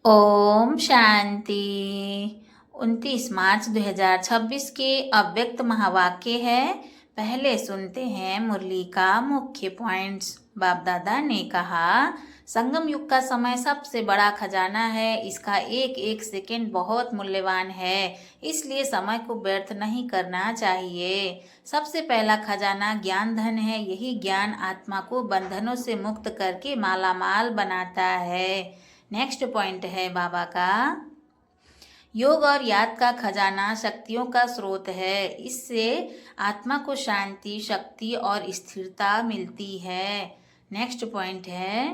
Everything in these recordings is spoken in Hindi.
ओम शांति। 29 मार्च 2026 के अव्यक्त महावाक्य है। पहले सुनते हैं मुरली का मुख्य पॉइंट्स। बाप दादा ने कहा, संगम युग का समय सबसे बड़ा खजाना है। इसका एक एक सेकंड बहुत मूल्यवान है, इसलिए समय को व्यर्थ नहीं करना चाहिए। सबसे पहला खजाना ज्ञान धन है। यही ज्ञान आत्मा को बंधनों से मुक्त करके मालामाल बनाता है। नेक्स्ट पॉइंट है बाबा का, योग और याद का खजाना शक्तियों का स्रोत है। इससे आत्मा को शांति, शक्ति और स्थिरता मिलती है। नेक्स्ट पॉइंट है,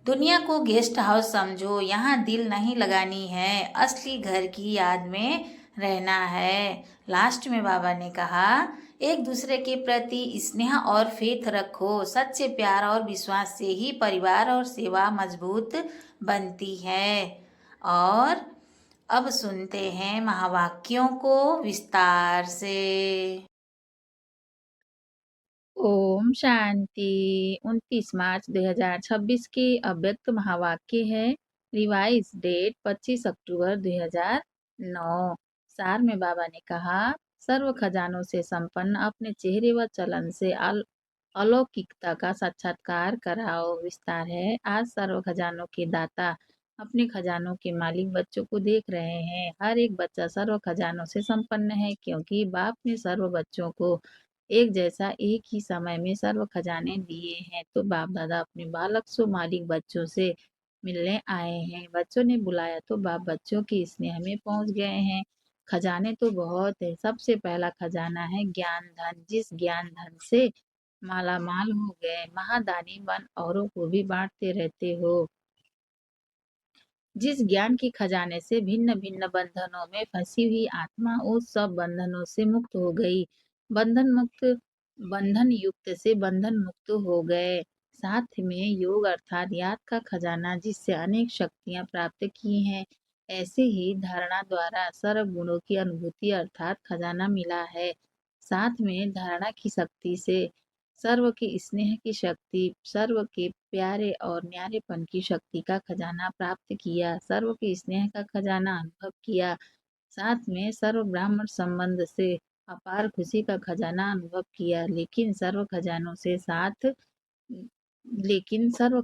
दुनिया को गेस्ट हाउस समझो, यहाँ दिल नहीं लगानी है, असली घर की याद में रहना है। लास्ट में बाबा ने कहा, एक दूसरे के प्रति स्नेह और फेथ रखो। सच्चे प्यार और विश्वास से ही परिवार और सेवा मजबूत बनती है। और अब सुनते हैं महावाक्यों को विस्तार से। ओम शांति। 29 मार्च 2026 के अव्यक्त महावाक्य है। रिवाइज डेट 25 अक्टूबर 2009। सार में बाबा ने कहा, सर्व खजानों से संपन्न अपने चेहरे व चलन से अलौकिकता का साक्षात्कार कराओ। विस्तार है, आज सर्व खजानों के दाता अपने खजानों के मालिक बच्चों को देख रहे हैं। हर एक बच्चा सर्व खजानों से संपन्न है, क्योंकि बाप ने सर्व बच्चों को एक जैसा एक ही समय में सर्व खजाने दिए हैं। तो बाप दादा अपने बालक सो मालिक बच्चों से मिलने आए हैं। बच्चों ने बुलाया तो बाप बच्चों के स्नेह में पहुंच गए हैं। खजाने तो बहुत है। सबसे पहला खजाना है ज्ञान धन। जिस ज्ञान धन से मालामाल हो गए, महादानी बन औरों को भी बांटते रहते हो। जिस ज्ञान के खजाने से भिन्न भिन्न बंधनों में फंसी हुई आत्मा उस सब बंधनों से मुक्त हो गई। बंधन युक्त से बंधन मुक्त हो गए। साथ में योग अर्थात याद का खजाना, जिससे अनेक शक्तियां प्राप्त की हैं। ऐसे ही धारणा द्वारा सर्व गुणों की अनुभूति अर्थात खजाना मिला है। साथ में धारणा की शक्ति से सर्व के स्नेह की शक्ति, सर्व के प्यारे और न्यारेपन की शक्ति का खजाना प्राप्त किया। सर्व के स्नेह का खजाना अनुभव किया। साथ में सर्व ब्राह्मण संबंध से अपार खुशी का खजाना अनुभव किया। लेकिन सर्व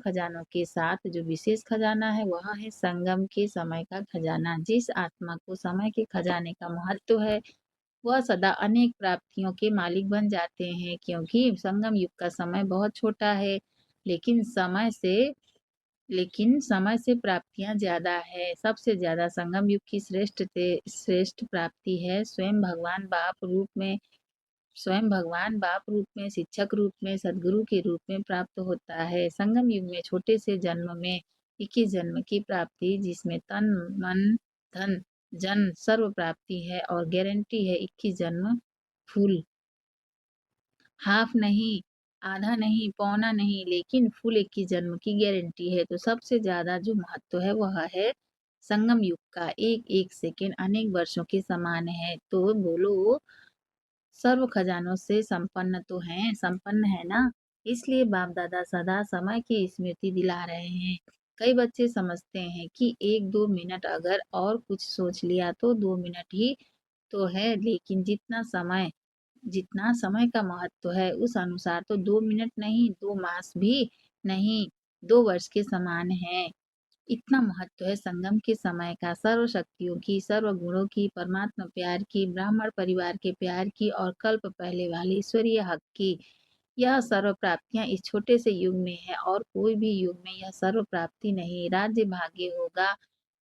खजानों के साथ जो विशेष खजाना है वह है संगम के समय का खजाना। जिस आत्मा को समय के खजाने का महत्व है, वह सदा अनेक प्राप्तियों के मालिक बन जाते हैं, क्योंकि संगम युग का समय बहुत छोटा है। लेकिन समय से लेकिन समय से प्राप्तियां ज्यादा है। सबसे ज्यादा संगम युग की श्रेष्ठ प्राप्ति है स्वयं भगवान बाप रूप में, शिक्षक रूप में, सदगुरु के रूप में प्राप्त होता है। संगम युग में छोटे से जन्म में 21 जन्म की प्राप्ति, जिसमें तन मन धन जन सर्व प्राप्ति है और गारंटी है 21 जन्म फुल। हाफ नहीं, आधा नहीं, पौना नहीं, लेकिन फुल 21 जन्म की गारंटी है। तो सबसे ज्यादा जो महत्व है वह है संगम युग का। एक एक सेकेंड अनेक वर्षों के समान है। तो बोलो, सर्व खजानों से संपन्न है ना। इसलिए बाप दादा सदा समय की स्मृति दिला रहे हैं। कई बच्चे समझते हैं कि 1-2 मिनट अगर और कुछ सोच लिया तो 2 मिनट ही तो है, लेकिन जितना समय का महत्व है उस अनुसार तो 2 मिनट नहीं, 2 मास भी नहीं, 2 वर्ष के समान है। इतना महत्व है संगम के समय का। सर्व शक्तियों की, सर्व गुणों की, परमात्मा प्यार की, ब्राह्मण परिवार के प्यार की और कल्प पहले वाले ईश्वरीय हक की। यह सर्व प्राप्तियां इस छोटे से युग में है और कोई भी युग में यह सर्व प्राप्ति नहीं। राज्य भाग्य होगा,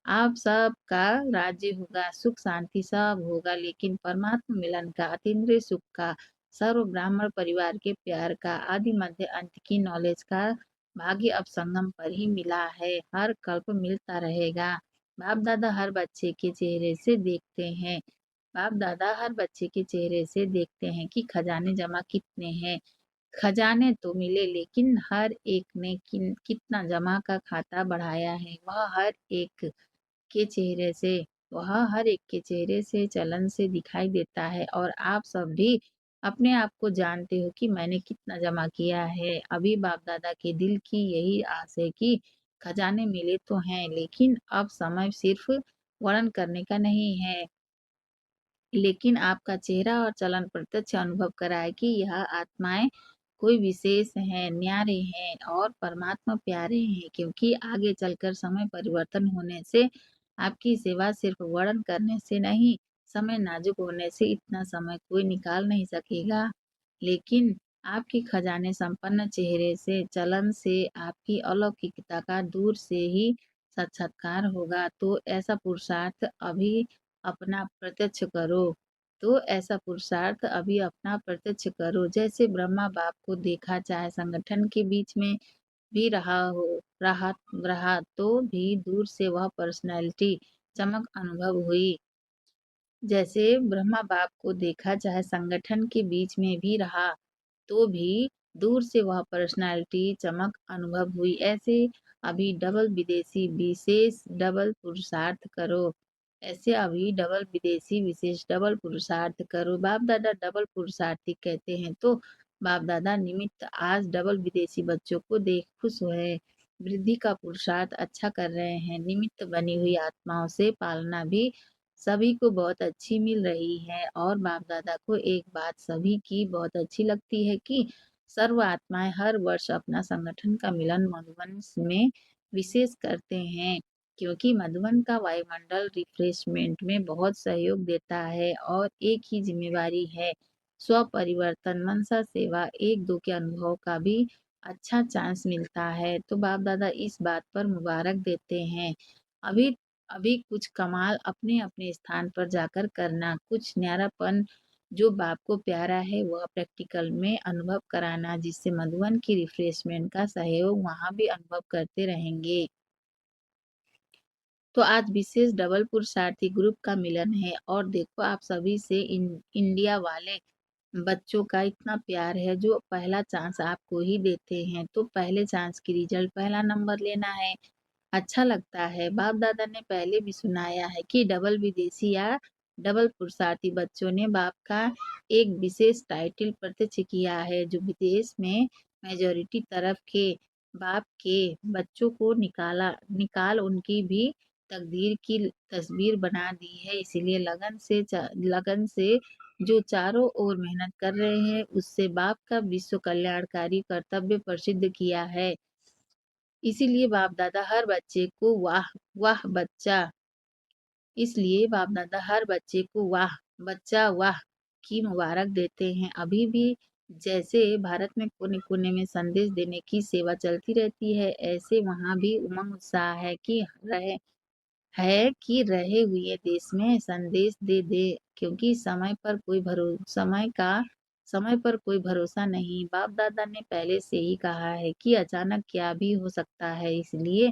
आप सबका राज्य होगा, सुख शांति सब होगा, लेकिन परमात्मा मिलन का, अतीन्द्रिय सुख का, सर्व ब्राह्मण परिवार के प्यार का, आदि मध्य अंत की नॉलेज का भाग्य अब संगम पर ही मिला है। हर कल्प मिलता रहेगा। बाप दादा हर बच्चे के चेहरे से देखते हैं बाप दादा हर बच्चे के चेहरे से देखते हैं कि खजाने जमा कितने हैं। खजाने तो मिले, लेकिन हर एक ने कितना जमा का खाता बढ़ाया है, वह हर एक के चेहरे से, चलन से दिखाई देता है। और आप सब भी अपने आप को जानते हो कि मैंने कितना जमा किया है। अभी बाप दादा के दिल की यही आस है कि खजाने मिले तो हैं, लेकिन अब समय सिर्फ वर्णन करने का नहीं है, लेकिन आपका चेहरा और चलन प्रत्यक्ष अनुभव कराए कि यह आत्माएं कोई विशेष हैं, न्यारे हैं और परमात्मा प्यारे हैं, क्योंकि आगे चलकर समय परिवर्तन होने से आपकी सेवा सिर्फ वर्णन करने से नहीं, समय नाजुक होने से इतना समय कोई निकाल नहीं सकेगा, लेकिन आपके खजाने संपन्न चेहरे से, चलन से आपकी अलौकिकता का दूर से ही साक्षात्कार होगा। तो ऐसा पुरुषार्थ अभी अपना प्रत्यक्ष करो। जैसे ब्रह्मा बाप को देखा, चाहे संगठन के बीच में भी रहा तो भी दूर से वह पर्सनैलिटी चमक अनुभव हुई। जैसे ब्रह्मा बाप को देखा, चाहे संगठन के बीच में भी रहा तो भी दूर से वह पर्सनालिटी चमक अनुभव हुई। ऐसे अभी डबल विदेशी विशेष डबल पुरुषार्थ करो। ऐसे अभी डबल विदेशी विशेष डबल पुरुषार्थ करो। बाप दादा डबल पुरुषार्थी कहते हैं, तो बाप दादा निमित्त आज डबल विदेशी बच्चों को देख खुश हुए, वृद्धि का पुरुषार्थ अच्छा कर रहे हैं। निमित्त बनी हुई आत्माओं से पालना भी सभी को बहुत अच्छी मिल रही है, और बाप दादा को एक बात सभी की बहुत अच्छी लगती है कि सर्व आत्माएं हर वर्ष अपना संगठन का मिलन मधुबन में विशेष करते हैं, क्योंकि मधुबन का वायुमंडल रिफ्रेशमेंट में बहुत सहयोग देता है, और एक ही जिम्मेवारी है स्व परिवर्तन, मनसा सेवा, एक दो के अनुभव का भी अच्छा चांस मिलता है। तो बाप दादा इस बात पर मुबारक देते हैं। अभी अभी कुछ कमाल अपने अपने स्थान पर जाकर करना, कुछ न्यारापन जो बाप को प्यारा है वह प्रैक्टिकल में अनुभव कराना, जिससे मधुबन की रिफ्रेशमेंट का सहयोग वहां भी अनुभव करते रहेंगे। तो आज विशेष डबल पुरुषार्थी ग्रुप का मिलन है, और देखो आप सभी से इंडिया वाले बच्चों का इतना प्यार है, जो पहला चांस आपको ही देते हैं। तो पहले चांस की रिजल्ट पहला नंबर लेना है, अच्छा लगता है। बाप दादा ने पहले भी सुनाया है कि डबल विदेशी या डबल पुरुषार्थी बच्चों ने बाप का एक विशेष टाइटल प्रत्यक्ष किया है, जो विदेश में मेजोरिटी तरफ के बाप के बच्चों को निकाल उनकी भी तकदीर की तस्वीर बना दी है। इसीलिए लगन से जो चारों ओर मेहनत कर रहे हैं, उससे बाप का विश्व कल्याणकारी कर्तव्य प्रसिद्ध किया है। इसीलिए बाप दादा हर बच्चे को वाह वाह बच्चा इसलिए बाप दादा हर बच्चे को वाह बच्चा वाह की मुबारक देते हैं। अभी भी जैसे भारत में कोने कोने में संदेश देने की सेवा चलती रहती है, ऐसे वहाँ भी उमंग उत्साह रहे हुए देश में संदेश दे दे, क्योंकि समय पर कोई भरोसा नहीं। बाप दादा ने पहले से ही कहा है कि अचानक क्या भी हो सकता है, इसलिए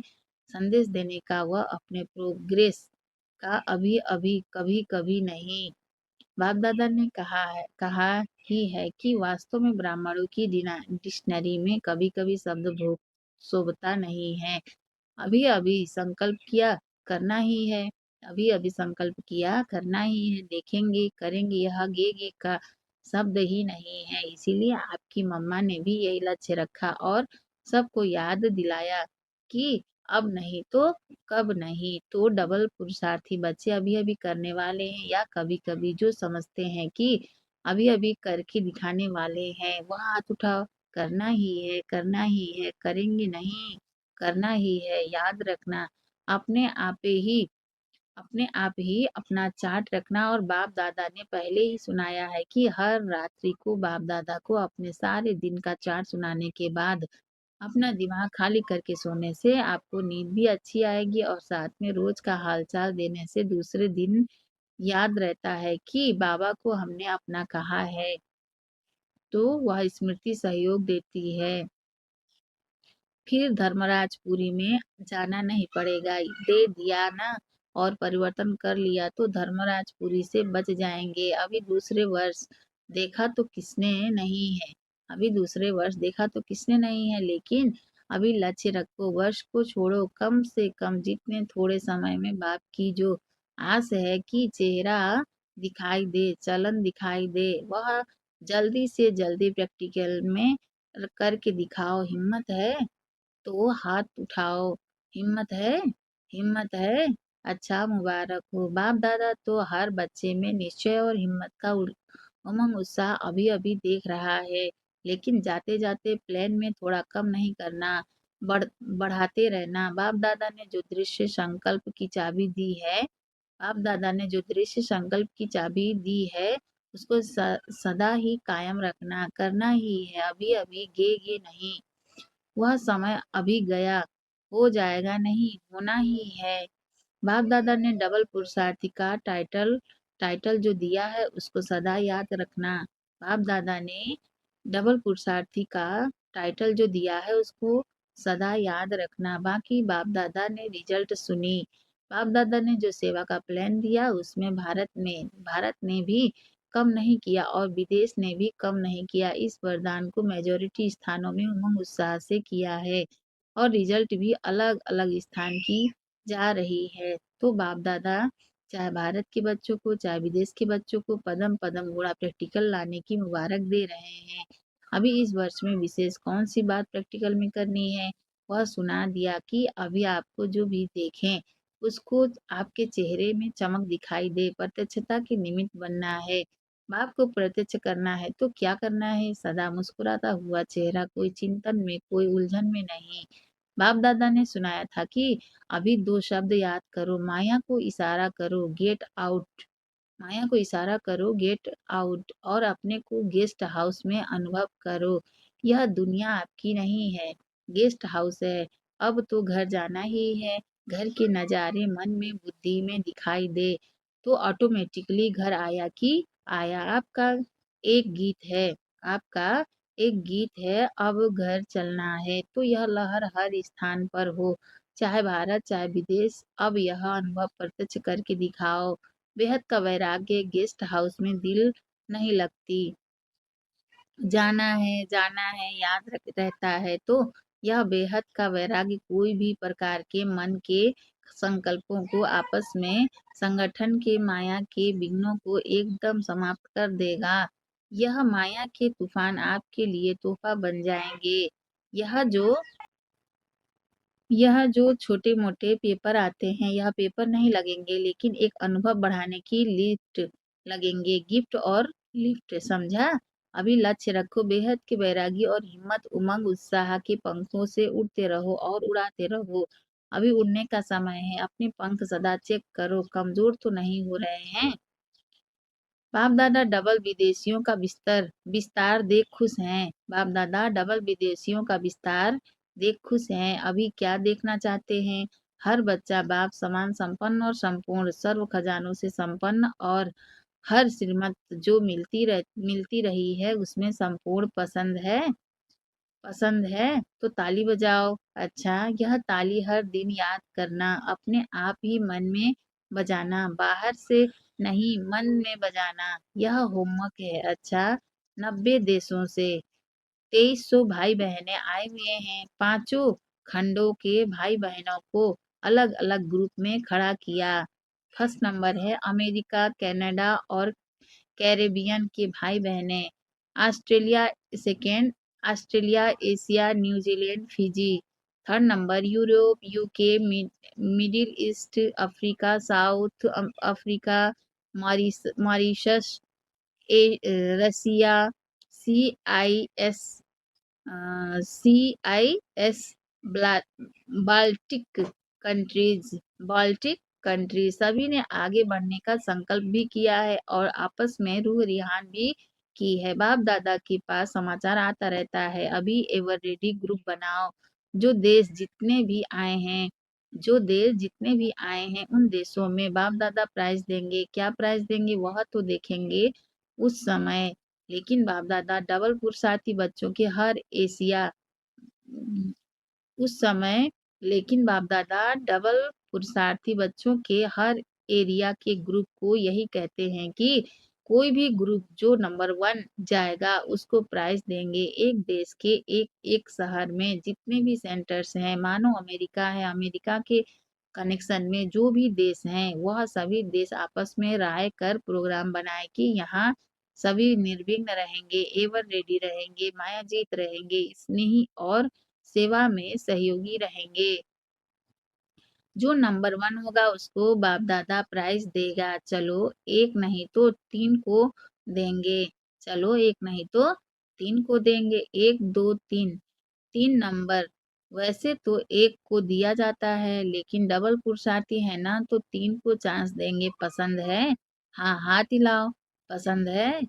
संदेश देने का वह अपने प्रोग्रेस का अभी अभी कभी कभी नहीं। बाप दादा ने कहा ही है कि वास्तव में ब्राह्मणों की डिक्शनरी में कभी कभी शब्द भूख शोभता नहीं है। अभी अभी संकल्प किया करना ही है, अभी अभी संकल्प किया करना ही है, देखेंगे करेंगे, यह गे का शब्द ही नहीं है। इसीलिए आपकी मम्मा ने भी यही लक्ष्य रखा और सबको याद दिलाया कि अब नहीं तो कब नहीं। तो डबल पुरुषार्थी बच्चे अभी अभी करने वाले हैं, या कभी कभी जो समझते हैं कि अभी अभी करके दिखाने वाले हैं, वह हाथ उठाओ। करना ही है, करेंगे नहीं, करना ही है। याद रखना, अपने आप ही अपना चार्ट रखना। और बाप दादा ने पहले ही सुनाया है कि हर रात्रि को बाप दादा को अपने सारे दिन का चार्ट सुनाने के बाद अपना दिमाग खाली करके सोने से आपको नींद भी अच्छी आएगी, और साथ में रोज का हालचाल देने से दूसरे दिन याद रहता है कि बाबा को हमने अपना कहा है, तो वह स्मृति सहयोग देती है। फिर धर्मराजपुरी में जाना नहीं पड़ेगा, दे दिया ना और परिवर्तन कर लिया तो धर्मराजपुरी से बच जाएंगे। अभी दूसरे वर्ष देखा तो किसने नहीं है, लेकिन अभी लक्ष्य रखो, वर्ष को छोड़ो, कम से कम जितने थोड़े समय में बाप की जो आस है कि चेहरा दिखाई दे, चलन दिखाई दे, वह जल्दी से जल्दी प्रैक्टिकल में करके दिखाओ। हिम्मत है तो हाथ उठाओ, हिम्मत है? हिम्मत है? अच्छा, मुबारक हो। बाप दादा तो हर बच्चे में निश्चय और हिम्मत का उमंग उत्साह अभी अभी देख रहा है, लेकिन जाते जाते प्लान में थोड़ा कम नहीं करना, बढ़ाते रहना। बाप दादा ने जो दृश्य संकल्प की चाबी दी है, बाप दादा ने जो दृश्य संकल्प की चाबी दी है, उसको सदा ही कायम रखना, करना ही है। अभी अभी गे नहीं, वह समय अभी गया, हो जाएगा नहीं, होना ही है। बाप दादा ने डबल पुरुषार्थी का टाइटल टाइटल जो दिया है उसको सदा याद रखना। बाप दादा ने डबल पुरुषार्थी का टाइटल जो दिया है उसको सदा याद रखना। बाकी बाप दादा ने रिजल्ट सुनी। बाप दादा ने जो सेवा का प्लान दिया उसमें भारत ने भी कम नहीं किया और विदेश ने भी कम नहीं किया। इस वरदान को मेजोरिटी स्थानों में उमंग उत्साह से किया है और रिजल्ट भी अलग अलग स्थान की जा रही है। तो बाप दादा चाहे भारत के बच्चों को चाहे विदेश के बच्चों को पदम पदम गुणा प्रैक्टिकल लाने की मुबारक दे रहे हैं। अभी इस वर्ष में विशेष कौन सी बात प्रैक्टिकल में करनी है, वह सुना दिया कि अभी आपको जो भी देखें उसको आपके चेहरे में चमक दिखाई दे, प्रत्यक्षता के निमित्त बनना है। बाप को प्रत्यक्ष करना है तो क्या करना है? सदा मुस्कुराता हुआ चेहरा, कोई चिंतन में, कोई उलझन में नहीं। बाप दादा ने सुनाया था कि अभी दो शब्द याद करो, माया को इशारा करो, गेट आउट, और अपने को गेस्ट हाउस में अनुभव करो। यह दुनिया आपकी नहीं है, गेस्ट हाउस है। अब तो घर जाना ही है। घर के नज़ारे मन में बुद्धि में दिखाई दे तो ऑटोमेटिकली घर आया कि आया। एक गीत है आपका एक गीत है, अब घर चलना है। तो यह लहर हर स्थान पर हो, चाहे भारत चाहे विदेश। अब यह अनुभव प्रत्यक्ष करके दिखाओ। बेहद का वैराग्य गेस्ट हाउस में दिल नहीं लगती, जाना है याद रहता है। तो यह बेहद का वैराग्य कोई भी प्रकार के मन के संकल्पों को आपस में, संगठन के माया के विघ्नों को एकदम समाप्त कर देगा। यह माया के तूफान आपके लिए तोहफा बन जाएंगे। यह जो यह जो छोटे-मोटे पेपर आते हैं, यह पेपर नहीं लगेंगे, लेकिन एक अनुभव बढ़ाने की लिफ्ट लगेंगे। गिफ्ट और लिफ्ट, समझा? अभी लक्ष्य रखो, बेहद के वैरागी और हिम्मत, उमंग, उत्साह के पंखों से उड़ते रहो और उड़ाते रहो। अभी उड़ने का समय है। अपने पंख सदा चेक करो, कमजोर तो नहीं हो रहे हैं। बाप दादा डबल विदेशियों का विस्तार देख खुश हैं। बाप दादा डबल विदेशियों का विस्तार देख खुश हैं। अभी क्या देखना चाहते हैं? हर बच्चा बाप समान संपन्न और संपूर्ण, सर्व खजानों से संपन्न, और हर श्रीमत जो मिलती रही है उसमें संपूर्ण पसंद है तो ताली बजाओ। अच्छा, यह ताली हर दिन याद करना, अपने आप ही मन में बजाना, बाहर से नहीं, मन में बजाना। यह होमवर्क है। अच्छा, 90 देशों से 2300 भाई बहनें आए हुए हैं। पांचों खंडों के भाई बहनों को अलग अलग ग्रुप में खड़ा किया। फर्स्ट नंबर है अमेरिका, कनाडा और कैरेबियन के भाई बहनें। Australia second, Australia, Asia, New Zealand, Fiji. Third number Europe, UK, middle east, Africa, south Africa, Mauritius, Russia, C I S CIS, Baltic Baltic countries सभी ने आगे बढ़ने का संकल्प भी किया है और आपस में रूह रिहान भी की है। बाप दादा के पास समाचार आता रहता है। अभी एवर रेडी ग्रुप बनाओ। जो देश जितने भी आए हैं उन देशों में बाप दादा प्राइज देंगे। क्या प्राइज देंगे वह तो देखेंगे उस समय। लेकिन बाप दादा डबल पुरुषार्थी बच्चों के हर एशिया उस समय लेकिन बाप दादा डबल पुरुषार्थी बच्चों के हर एरिया के ग्रुप को यही कहते हैं कि कोई भी ग्रुप जो नंबर 1 जाएगा उसको प्राइज देंगे। एक देश के एक शहर में जितने भी सेंटर्स हैं, मानो अमेरिका है, अमेरिका के कनेक्शन में जो भी देश हैं वह सभी देश आपस में राय कर प्रोग्राम बनाए कि यहाँ सभी निर्विघ्न रहेंगे, एवर रेडी रहेंगे, मायाजीत रहेंगे, स्नेही और सेवा में सहयोगी रहेंगे। जो नंबर 1 होगा उसको बाप दादा प्राइज देगा। चलो एक नहीं तो 3 को देंगे। चलो एक नहीं तो 3 को देंगे। 1 2 3 3 नंबर। वैसे तो 1 को दिया जाता है लेकिन डबल पुरुषार्थी है ना तो 3 को चांस देंगे। पसंद है? हाँ हाथ हिलाओ। पसंद है?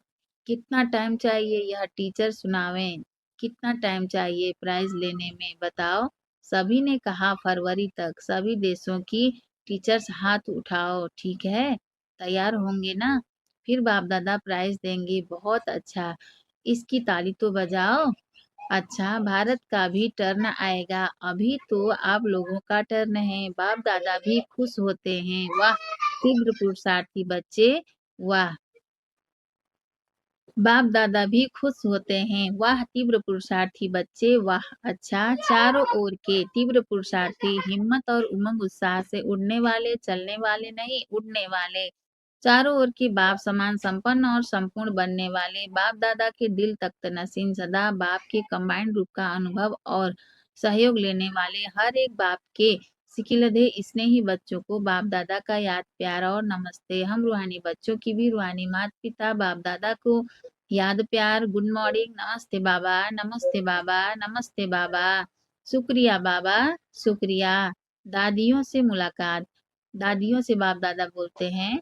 कितना टाइम चाहिए यह टीचर सुनावें। कितना टाइम चाहिए प्राइज लेने में बताओ। सभी ने कहा फरवरी तक। सभी देशों की टीचर्स हाथ उठाओ। ठीक है? तैयार होंगे ना? फिर बाप दादा प्राइज देंगे। बहुत अच्छा। इसकी ताली तो बजाओ। अच्छा भारत का भी टर्न आएगा। अभी तो आप लोगों का टर्न है। बाप दादा भी खुश होते हैं। वाह तीव्र पुरुषार्थी बच्चे। वाह बाप दादा भी खुश होते हैं। वाह तीव्र पुरुषार्थी बच्चे। वाह अच्छा। चारों ओर के तीव्र पुरुषार्थी हिम्मत और उमंग उत्साह से उड़ने वाले, चलने वाले नहीं उड़ने वाले। चारों ओर के बाप समान संपन्न और संपूर्ण बनने वाले। बाप दादा के दिल तख्त नसीन सदा बाप के कंबाइंड रूप का अनुभव और सहयोग लेने वाले। हर एक बाप के सिकिलधे स्नेही बच्चों को बाप दादा का याद प्यार और नमस्ते। हम रूहानी बच्चों की भी रूहानी माता पिता बाप दादा को याद प्यार। Good morning. नमस्ते बाबा, नमस्ते बाबा, नमस्ते बाबा। शुक्रिया बाबा, शुक्रिया। दादियों से मुलाकात। दादियों से बाप दादा बोलते हैं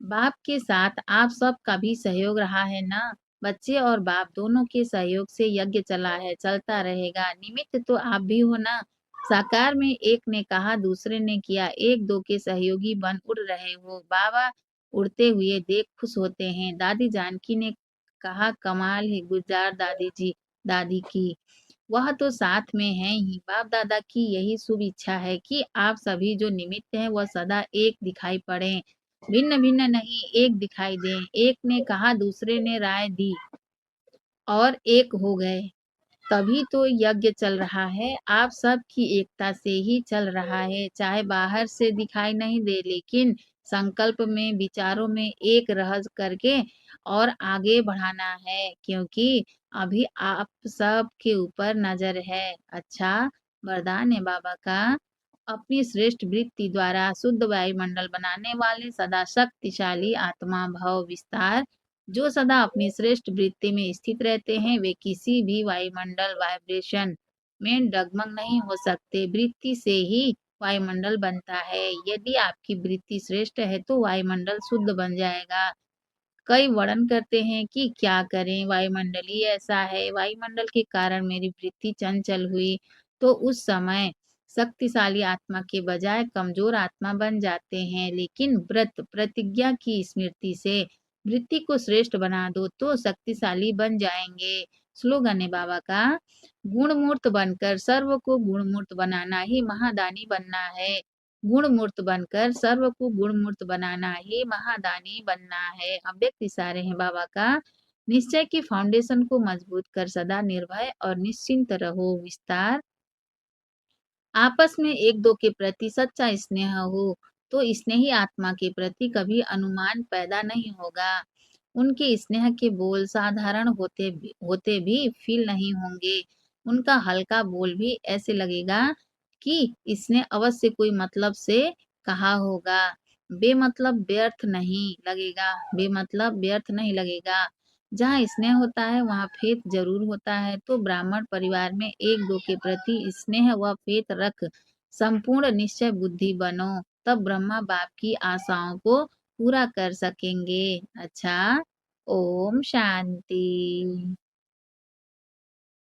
बाप के साथ आप सबका भी सहयोग रहा है ना। बच्चे और बाप दोनों के सहयोग से यज्ञ चला है, चलता रहेगा। निमित्त तो आप भी हो ना। साकार में एक ने कहा दूसरे ने किया। एक दो के सहयोगी बन उड़ रहे हो। बाबा उड़ते हुए देख खुश होते हैं। दादी जानकी ने कहा कमाल है गुलजार दादी जी दादी की। वह तो साथ में है ही। बाप दादा की यही शुभ इच्छा है कि आप सभी जो निमित्त हैं वह सदा एक दिखाई पड़े। भिन्न भिन्न नहीं एक दिखाई दें। एक ने कहा दूसरे ने राय दी और एक हो गए। तभी तो यज्ञ चल रहा है। आप सब की एकता से ही चल रहा है। चाहे बाहर से दिखाई नहीं दे लेकिन संकल्प में विचारों में एक रह करके और आगे बढ़ाना है क्योंकि अभी आप सब के ऊपर नजर है। अच्छा वरदान है बाबा का। अपनी श्रेष्ठ वृत्ति द्वारा शुद्ध वायुमंडल बनाने वाले सदा शक्तिशाली आत्मा भव विस्तार। जो सदा अपनी श्रेष्ठ वृत्ति में स्थित रहते हैं वे किसी भी वायुमंडल वाइब्रेशन में डगमग नहीं हो सकते। वृत्ति से ही वायुमंडल बनता है। यदि आपकी वृत्ति श्रेष्ठ है तो वायुमंडल शुद्ध बन जाएगा। कई वर्णन करते हैं कि क्या करें वायुमंडल ही ऐसा है। वायुमंडल के कारण मेरी वृत्ति चंचल हुई तो उस समय शक्तिशाली आत्मा के बजाय कमजोर आत्मा बन जाते हैं। लेकिन व्रत प्रतिज्ञा की स्मृति से वृत्ति को श्रेष्ठ बना दो तो शक्तिशाली बन जाएंगे। स्लोगन है बाबा का गुणमूर्त बनकर सर्व को गुणमूर्त बनाना ही महादानी बनना है। गुणमूर्त बनकर सर्व को गुणमूर्त बनाना ही महादानी बनना है। अव्यक्त इशारे हैं बाबा का। निश्चय की फाउंडेशन को मजबूत कर सदा निर्भय और निश्चिंत रहो। विस्तार आपस में एक दो के प्रति सच्चा स्नेह हो तो स्नेही आत्मा के प्रति कभी अनुमान पैदा नहीं होगा। उनके स्नेह के बोल साधारण होते भी फील नहीं होंगे। उनका हल्का बोल भी ऐसे लगेगा कि इसने अवश्य कोई मतलब से कहा होगा। बेमतलब व्यर्थ नहीं लगेगा। बेमतलब व्यर्थ नहीं लगेगा। जहाँ स्नेह होता है वहाँ फेथ जरूर होता है। तो ब्राह्मण परिवार में एक दो के प्रति स्नेह व फेथ रख संपूर्ण निश्चय बुद्धि बनो। तब ब्रह्मा बाप की आशाओं को पूरा कर सकेंगे। अच्छा ओम शांति।